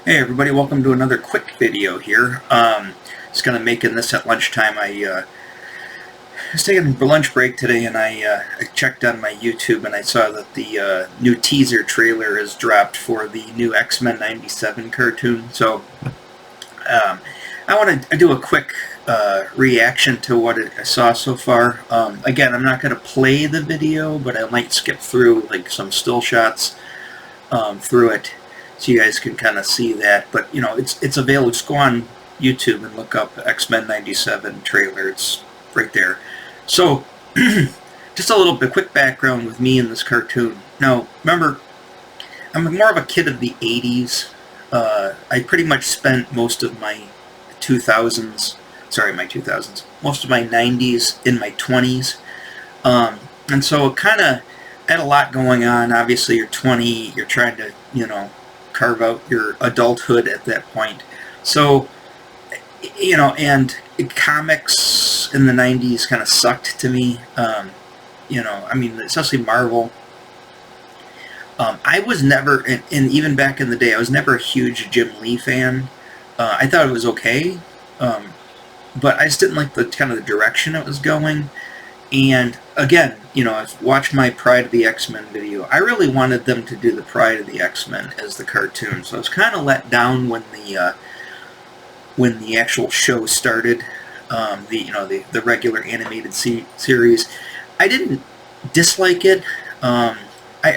Hey everybody, welcome to another quick video here. Just kind of making this at lunchtime. I was taking a lunch break today and I checked on my YouTube and I saw that the new teaser trailer is dropped for the new X-Men 97 cartoon. So I want to do a quick reaction to what I saw so far. Again, I'm not going to play the video, but I might skip through like some still shots through it, so you guys can kind of see that. But you know, it's available. Just go on YouTube and look up X-Men 97 trailer. It's right there. So just a little bit quick background with me in this cartoon. Now remember, I'm more of a kid of the 80s. I pretty much spent most of my 2000s, most of my 90s in my 20s. And so it kind of had a lot going on. Obviously you're 20, you're trying to, you know, carve out your adulthood at that point. So, you know, and comics in the 90s kind of sucked to me. You know, I mean, especially Marvel. I was never, and even back in the day, I was never a huge Jim Lee fan. I thought it was okay, but I just didn't like the kind of the direction it was going. And again, you know, I've watched my Pride of the X-Men video. I really wanted them to do the Pride of the X-Men as the cartoon, so I was kind of let down when the actual show started. The regular animated series. I didn't dislike it. I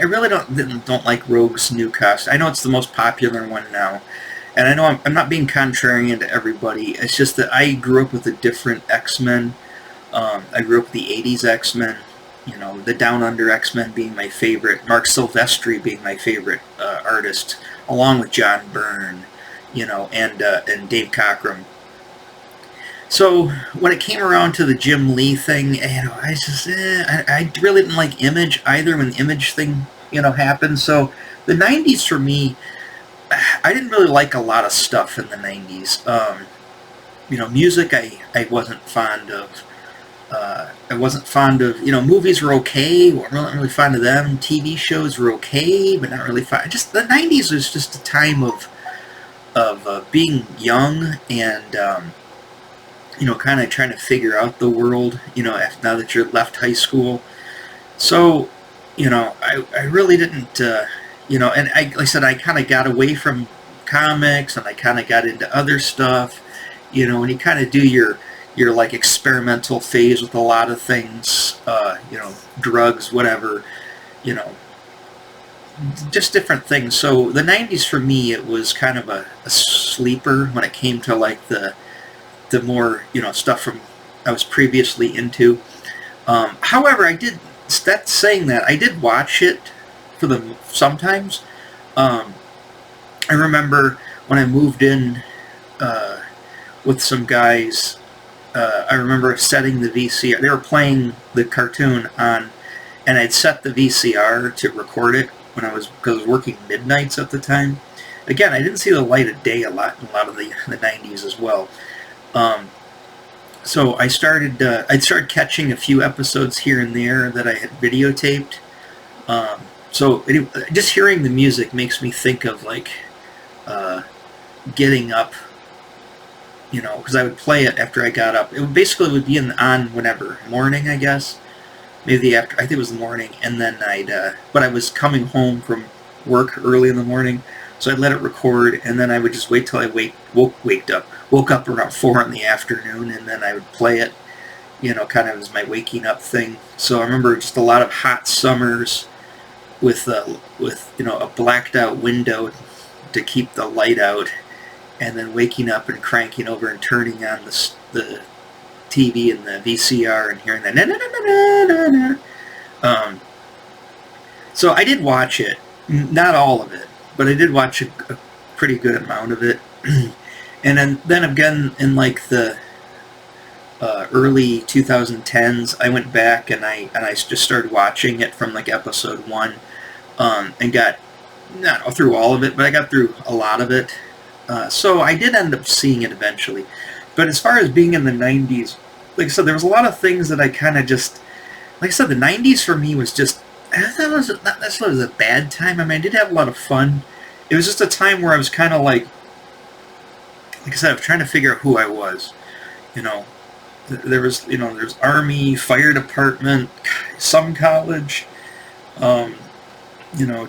really don't like Rogue's new costume. I know it's the most popular one now, and I know I'm not being contrarian to everybody. It's just that I grew up with a different X-Men. I grew up with the 80s X-Men, you know, the Down Under X-Men being my favorite, Mark Silvestri being my favorite artist, along with John Byrne, you know, and Dave Cockrum. So when it came around to the Jim Lee thing, you know, I just I really didn't like Image either when the Image thing, you know, happened. So the 90s for me, I didn't really like a lot of stuff in the 90s. You know, music I wasn't fond of. You know, movies were okay, but not really fond of them. TV shows were okay, but not really fond. Just the 90s was just a time of being young and, you know, kind of trying to figure out the world, you know, now that you're left high school. So, you know, I really didn't, you know, and like I said, I kind of got away from comics and I kind of got into other stuff, you know, and you kind of do your like experimental phase with a lot of things, you know, drugs, whatever, you know, just different things. So the 90s for me, it was kind of a sleeper when it came to like the more, you know, stuff from I was previously into. However, I did watch it for the sometimes. I remember when I moved in with some guys. I remember setting the VCR. They were playing the cartoon on, and I'd set the VCR to record it because I was working midnights at the time. Again, I didn't see the light of day a lot of the 90s as well. So I'd started catching a few episodes here and there that I had videotaped. So just hearing the music makes me think of like getting up. You know, because I would play it after I got up. It would basically be on whenever morning, I guess. Maybe after, I think it was the morning, and then but I was coming home from work early in the morning, so I'd let it record, and then I would just wait till I woke up around 4 in the afternoon, and then I would play it, you know, kind of as my waking up thing. So I remember just a lot of hot summers with you know, a blacked out window to keep the light out. And then waking up and cranking over and turning on the TV and the VCR and hearing that so I did watch it, not all of it, but I did watch a pretty good amount of it. And then again in like the early 2010s, I went back and I just started watching it from like episode 1, and got not through all of it, but I got through a lot of it. So I did end up seeing it eventually. But as far as being in the 90s, like I said, there was a lot of things that I kind of just... Like I said, the 90s for me was just... I thought it was not necessarily a bad time. I mean, I did have a lot of fun. It was just a time where I was kind of like like I said, I was trying to figure out who I was. You know, there was, there's army, fire department, some college, um,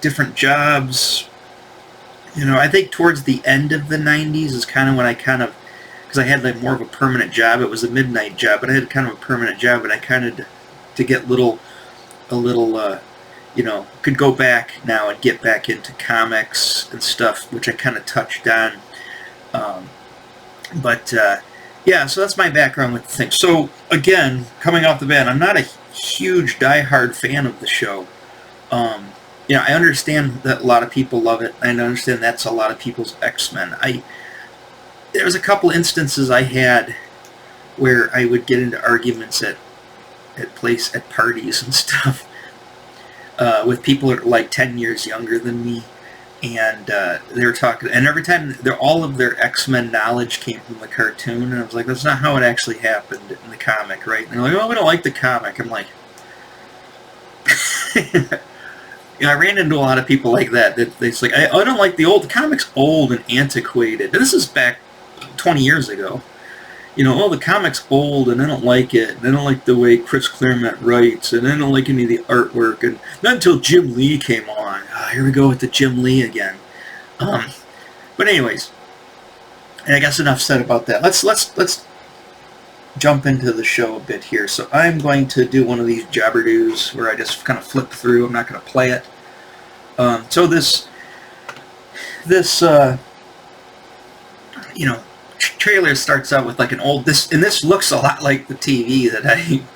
different jobs. I think towards the end of the 90s is kind of when I kind of, because I had like more of a permanent job. It was a midnight job, but I had kind of a permanent job, and I kind of, to get a little, could go back now and get back into comics and stuff, which I kind of touched on. But yeah, so that's my background with the thing. So again, coming off the bat, I'm not a huge diehard fan of the show. I understand that a lot of people love it. I understand that's a lot of people's X-Men. There was a couple instances I had where I would get into arguments at parties and stuff with people that are like 10 years younger than me, and they were talking, and every time all of their X-Men knowledge came from the cartoon, and I was like, that's not how it actually happened in the comic, right? And they're like, oh, we don't like the comic. I'm like, I ran into a lot of people like that. It's like, I don't like the comic's old and antiquated. And this is back 20 years ago. The comic's old and I don't like it. And I don't like the way Chris Claremont writes. And I don't like any of the artwork. And not until Jim Lee came on. Here we go with the Jim Lee again. But anyways, and I guess enough said about that. Let's jump into the show a bit here. So I'm going to do one of these jabberdoos where I just kind of flip through. I'm not going to play it. So this trailer starts out with like an old, this looks a lot like the TV that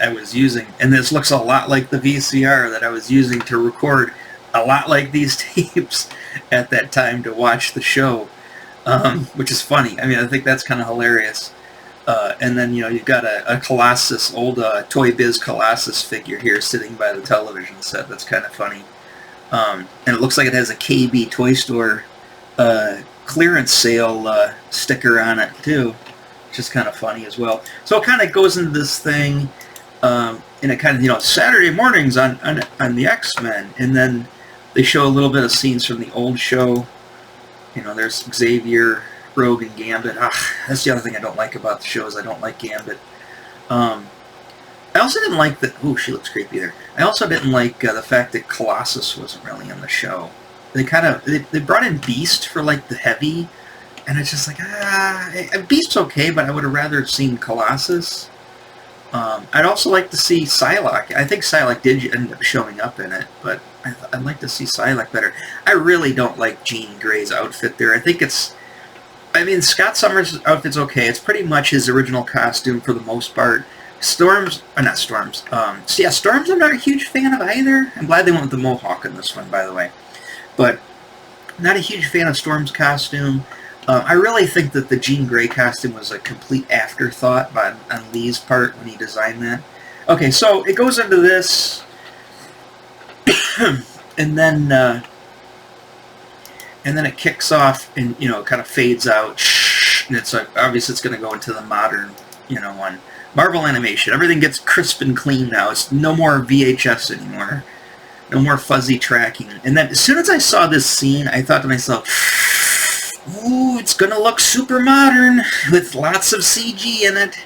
I was using, and this looks a lot like the VCR that I was using to record a lot like these tapes at that time to watch the show, which is funny. I mean, I think that's kind of hilarious. And then, you've got a Colossus, old Toy Biz Colossus figure here sitting by the television set. That's kind of funny. And it looks like it has a KB Toy Store clearance sale sticker on it, too, which is kind of funny as well. So it kind of goes into this thing, and it kind of, Saturday mornings on the X-Men, and then they show a little bit of scenes from the old show. There's Xavier, Rogue, and Gambit. That's the other thing I don't like about the show is I don't like Gambit. I also didn't like that. Oh, she looks creepy there. I also didn't like the fact that Colossus wasn't really in the show. They kind of they brought in Beast for like the heavy, and it's just like Beast's okay, but I would have rather seen Colossus. I'd also like to see Psylocke. I think Psylocke did end up showing up in it, but I'd like to see Psylocke better. I really don't like Jean Grey's outfit there. I think Scott Summers' outfit's okay. It's pretty much his original costume for the most part. Storms I'm not a huge fan of either. I'm glad they went with the Mohawk in this one, by the way. But not a huge fan of Storm's costume. I really think that the Jean Grey costume was a complete afterthought on Lee's part when he designed that. Okay, so it goes into this, and then it kicks off, and kind of fades out, and it's like obviously it's going to go into the modern, one. Marvel Animation. Everything gets crisp and clean now. It's no more VHS anymore. No more fuzzy tracking. And then as soon as I saw this scene, I thought to myself, ooh, it's going to look super modern with lots of CG in it.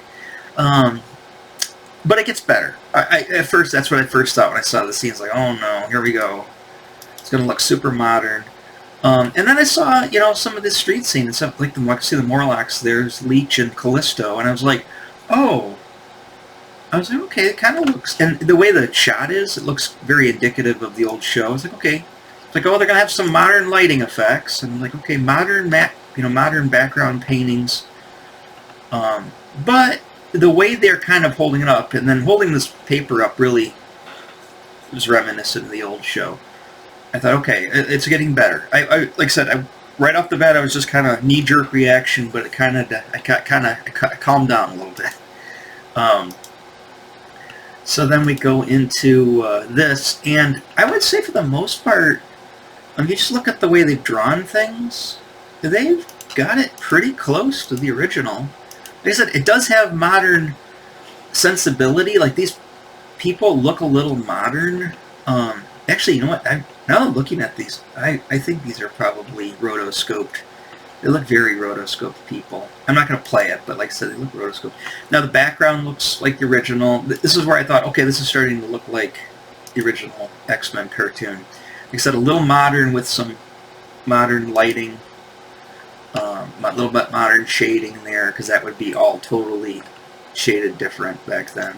But it gets better. At first, that's what I first thought when I saw the scene. It's like, oh no, here we go. It's going to look super modern. And then I saw, some of the street scene and stuff, like I see the Morlocks. There's Leech and Callisto. And I was like, oh. I was like, okay, it kind of looks, and the way the shot is, it looks very indicative of the old show. I was like, okay. It's like, oh, they're going to have some modern lighting effects. And I'm like, okay, modern background paintings. But the way they're kind of holding it up, and then holding this paper up really was reminiscent of the old show. I thought, okay, it's getting better. Like I said, right off the bat, I was just kind of knee-jerk reaction, but I calmed down a little bit. So then we go into this, and I would say for the most part, if you just look at the way they've drawn things, they've got it pretty close to the original. Like I said, it does have modern sensibility. Like, these people look a little modern. Actually, you know what? Now I'm looking at these, I think these are probably rotoscoped They look very rotoscope people. I'm not going to play it, but like I said, they look rotoscope. Now the background looks like the original. This is where I thought, okay, this is starting to look like the original X-Men cartoon. Like I said, a little modern with some modern lighting, a little bit modern shading there, because that would be all totally shaded different back then.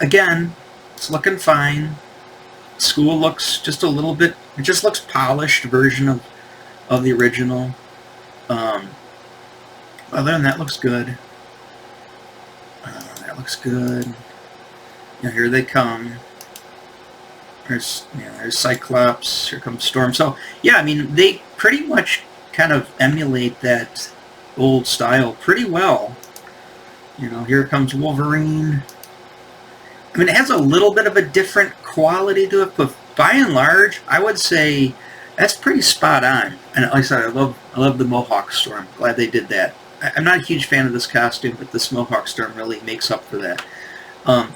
Again, it's looking fine. School looks just a little bit, it just looks polished version of the original. Other than that, looks good. That looks good. Now here they come. There's Cyclops. Here comes Storm. So yeah, I mean, they pretty much kind of emulate that old style pretty well. You know, here comes Wolverine. I mean, it has a little bit of a different quality to it, but by and large, I would say that's pretty spot on. And like I said, I love the Mohawk Storm. Glad they did that. I'm not a huge fan of this costume, but this Mohawk Storm really makes up for that.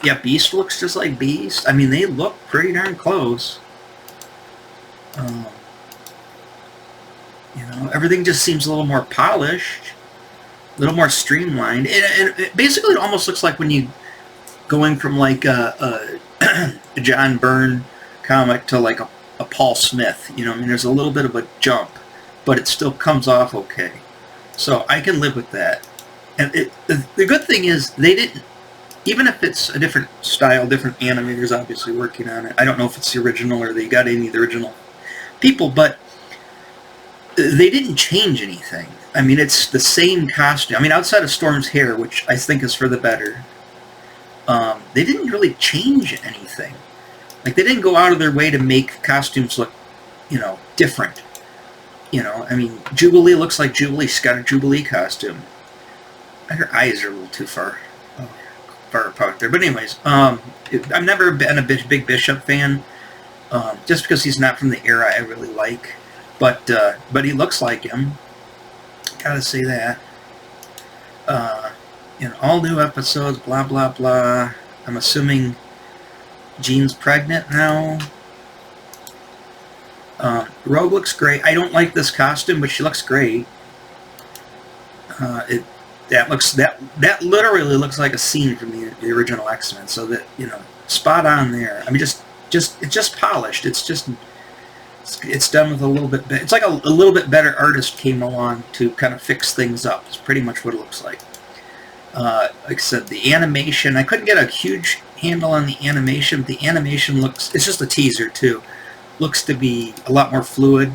Yeah, Beast looks just like Beast. I mean, they look pretty darn close. You know, everything just seems a little more polished, a little more streamlined. And it basically, it almost looks like when you going from like a John Byrne comic to like a Paul Smith. You know, I mean, there's a little bit of a jump, but it still comes off okay. So I can live with that. And the good thing is they didn't, even if it's a different style, different animators obviously working on it. I don't know if it's the original or they got any of the original people, but they didn't change anything. I mean, it's the same costume. I mean, outside of Storm's hair, which I think is for the better, they didn't really change anything. Like, they didn't go out of their way to make costumes look, you know, different. You know, I mean, Jubilee looks like Jubilee. She's got a Jubilee costume. Her eyes are a little too far apart there. But anyways, I've never been a big Bishop fan, just because he's not from the era I really like. But he looks like him. Gotta say that. You know, all new episodes, blah, blah, blah. I'm assuming Jean's pregnant now. Rogue looks great. I don't like this costume, but she looks great. That literally looks like a scene from the original X-Men. So that, you know, spot on there. I mean, it's just polished. It's done with a little bit. It's like a little bit better artist came along to kind of fix things up. It's pretty much what it looks like. Like I said, the animation, I couldn't get a huge handle on the animation. But the animation looks, it's just a teaser too, looks to be a lot more fluid.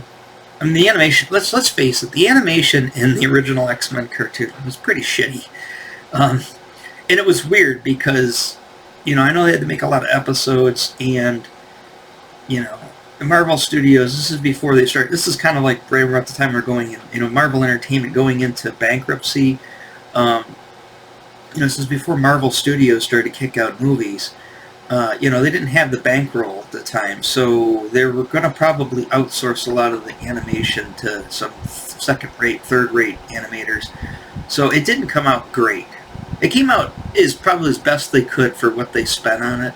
I mean, the animation, let's face it, the animation in the original X-Men cartoon was pretty shitty. And it was weird because, you know, I know they had to make a lot of episodes, and, you know, the Marvel Studios, this is before they started, this is kind of like right around the time we're going in, you know, Marvel Entertainment going into bankruptcy. You know, this is before Marvel Studios started to kick out movies. You know, they didn't have the bankroll at the time, so they were going to probably outsource a lot of the animation to some second-rate, third-rate animators. So it didn't come out great. It came out as probably as best they could for what they spent on it.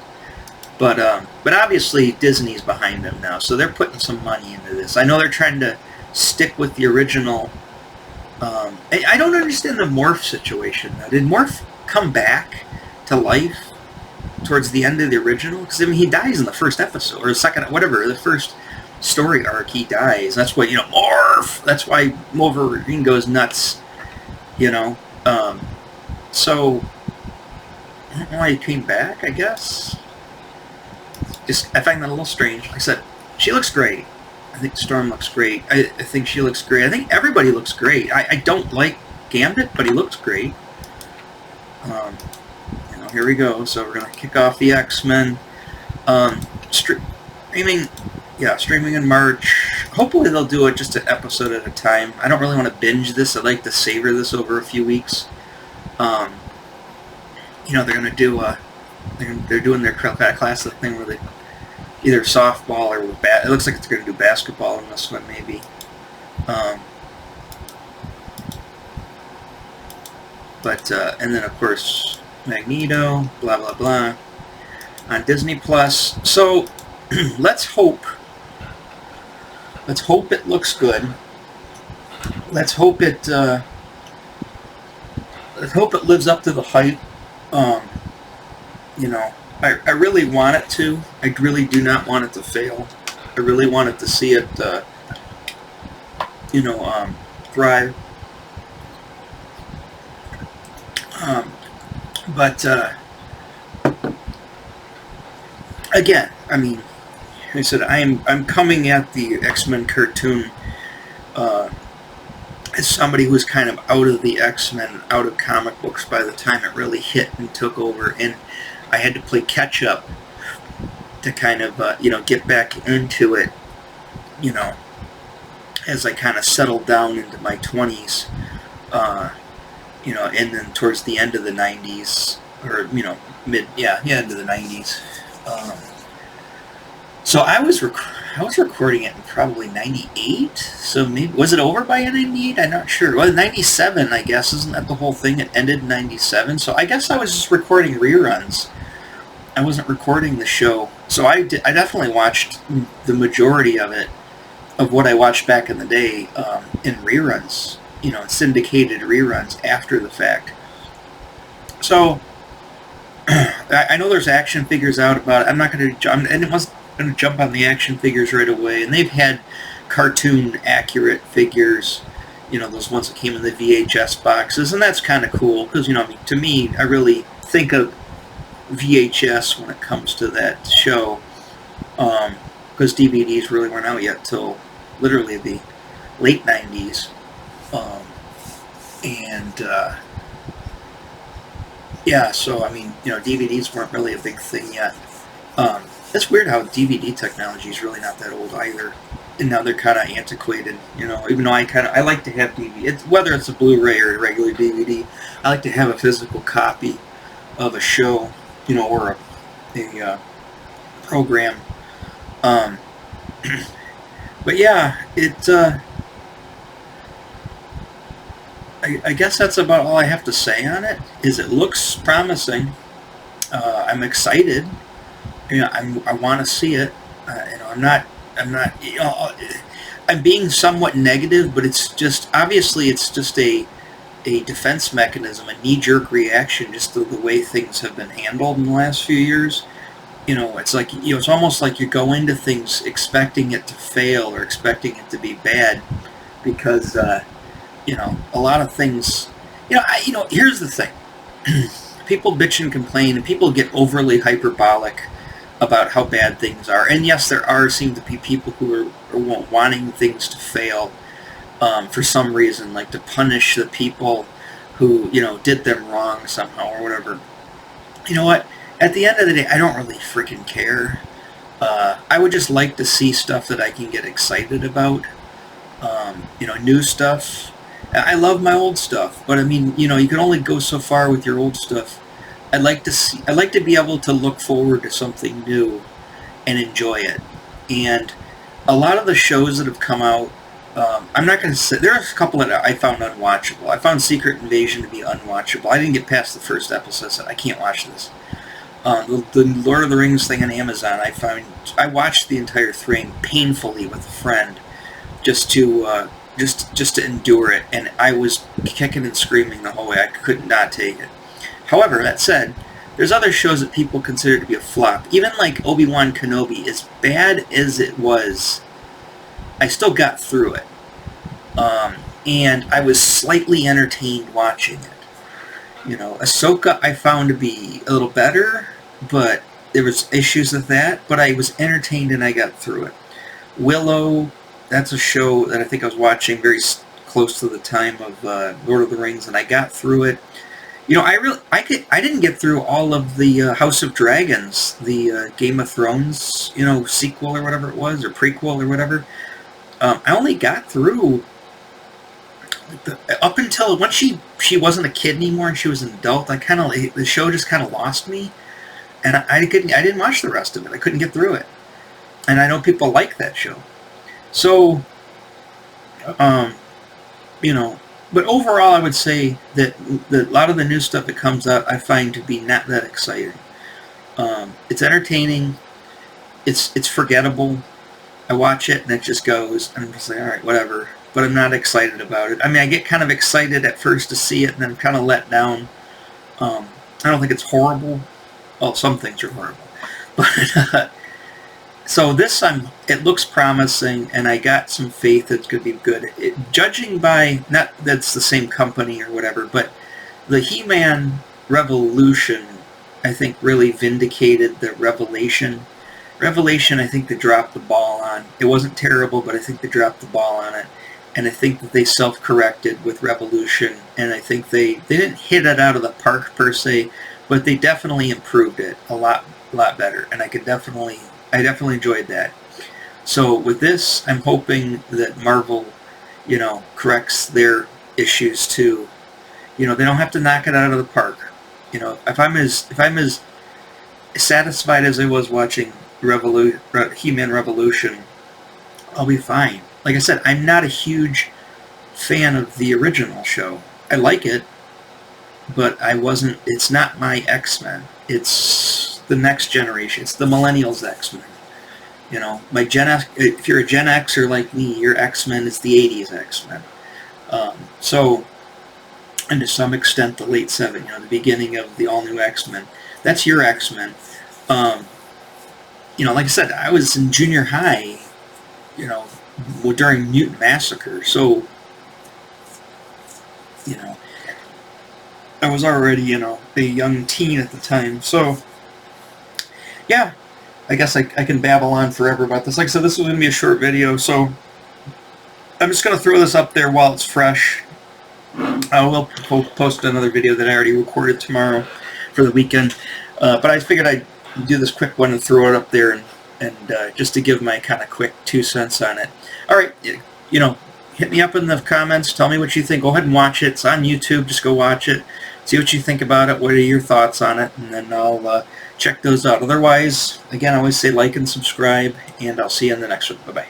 But obviously Disney's behind them now, so they're putting some money into this. I know they're trying to stick with the original. I don't understand the Morph situation. Did Morph come back to life towards the end of the original? Because, I mean, he dies in the first episode, or the second, whatever, the first story arc, he dies. That's what, you know, Morph! That's why Wolverine goes nuts, you know. So, I don't know why he came back, I guess. I find that a little strange. Like I said, she looks great. I think Storm looks great. I think she looks great. I think everybody looks great. I don't like Gambit, but he looks great. You know, here we go. So we're going to kick off the X-Men. Streaming in March. Hopefully they'll do it just an episode at a time. I don't really want to binge this. I'd like to savor this over a few weeks. You know, they're going to do they're doing their classic thing where they either softball or it looks like it's going to do basketball in this one, maybe. And then of course Magneto, blah blah blah, on Disney Plus. So let's hope it looks good. let's hope it lives up to the hype. You know, I really want it to. I really do not want it to fail. I really wanted to see it, thrive. But again, I mean, like I said, I'm coming at the X-Men cartoon as somebody who's kind of out of the X-Men, out of comic books by the time it really hit and took over, and I had to play catch up to kind of get back into it, as I kind of settled down into my 20s, and then towards the end of the 90s, or end of the 90s. So I was recording it in probably 98. So maybe, was it over by 98? I'm not sure. Well, 97, I guess. Isn't that the whole thing? It ended in 97. So I guess I was just recording reruns. I wasn't recording the show. So I definitely watched the majority of it, of what I watched back in the day, in reruns. Syndicated reruns after the fact. So I know there's action figures out about it. I'm not going to, and it wasn't going to jump on the action figures right away. And they've had cartoon accurate figures, those ones that came in the VHS boxes, and that's kind of cool because, to me, I really think of VHS when it comes to that show, because DVDs really weren't out yet till literally the late 90s. So I mean, DVDs weren't really a big thing yet. It's weird how DVD technology is really not that old either, and now they're kind of antiquated. Even though I like to have DVD, whether it's a Blu-ray or a regular DVD, I like to have a physical copy of a show, or a program. But yeah, I guess that's about all I have to say on it. It looks promising. I'm excited. I want to see it. I'm being somewhat negative, but it's just obviously it's just a defense mechanism, a knee-jerk reaction, just to the way things have been handled in the last few years. It's like it's almost like you go into things expecting it to fail or expecting it to be bad, because a lot of things, here's the thing. People bitch and complain, and people get overly hyperbolic about how bad things are. And yes, seem to be people who are wanting things to fail for some reason, like to punish the people who, did them wrong somehow or whatever. You know what? At the end of the day, I don't really freaking care. I would just like to see stuff that I can get excited about. New stuff. I love my old stuff, but I mean, you can only go so far with your old stuff. I'd like to be able to look forward to something new and enjoy it. And a lot of the shows that have come out, I'm not going to say, there are a couple that I found unwatchable. I found Secret Invasion to be unwatchable. I didn't get past the first episode, so I can't watch this. The Lord of the Rings thing on Amazon, I watched the entire thing painfully with a friend, just to endure it, and I was kicking and screaming the whole way. I could not take it. However, that said, there's other shows that people consider to be a flop. Even like Obi-Wan Kenobi, as bad as it was, I still got through it. And I was slightly entertained watching it. Ahsoka I found to be a little better, but there was issues with that, but I was entertained and I got through it. Willow, that's a show that I think I was watching very close to the time of Lord of the Rings, and I got through it. I didn't get through all of the House of Dragons, the Game of Thrones, sequel or whatever it was, or prequel or whatever. I only got through up until once she wasn't a kid anymore and she was an adult. The show just kind of lost me, and I didn't watch the rest of it. I couldn't get through it, and I know people like that show. So, but overall, I would say that a lot of the new stuff that comes out, I find to be not that exciting. It's entertaining. It's forgettable. I watch it and it just goes, and I'm just like, all right, whatever. but I'm not excited about it. I mean, I get kind of excited at first to see it, and then I'm kind of let down. I don't think it's horrible. Well, some things are horrible, but so this, it looks promising, and I got some faith it's going to be good. Judging by, not that's the same company or whatever, but the He-Man Revolution, I think, really vindicated the Revelation. Revelation, I think they dropped the ball on. It wasn't terrible, but I think they dropped the ball on it. And I think that they self-corrected with Revolution, and I think they didn't hit it out of the park per se, but they definitely improved it a lot better. And I definitely enjoyed that. So with this, I'm hoping that Marvel, corrects their issues too. They don't have to knock it out of the park. If I'm as satisfied as I was watching He-Man Revolution, I'll be fine. Like I said, I'm not a huge fan of the original show. I like it, but it's not my X-Men. It's the next generation. It's the Millennials X-Men. My Gen X, if you're a Gen Xer like me, your X-Men is the 80s X-Men. And to some extent the late 70s, the beginning of the all-new X-Men. That's your X-Men. Like I said, I was in junior high, during Mutant Massacre, so, I was already, a young teen at the time, so, yeah, I guess I can babble on forever about this. Like I said, this is going to be a short video, so I'm just going to throw this up there while it's fresh. I will post another video that I already recorded tomorrow for the weekend, but I figured I'd do this quick one and throw it up there and just to give my kind of quick 2 cents on it. All right, hit me up in the comments. Tell me what you think. Go ahead and watch it. It's on YouTube. Just go watch it. See what you think about it. What are your thoughts on it? And then I'll check those out. Otherwise, again, I always say like and subscribe, and I'll see you in the next one. Bye-bye.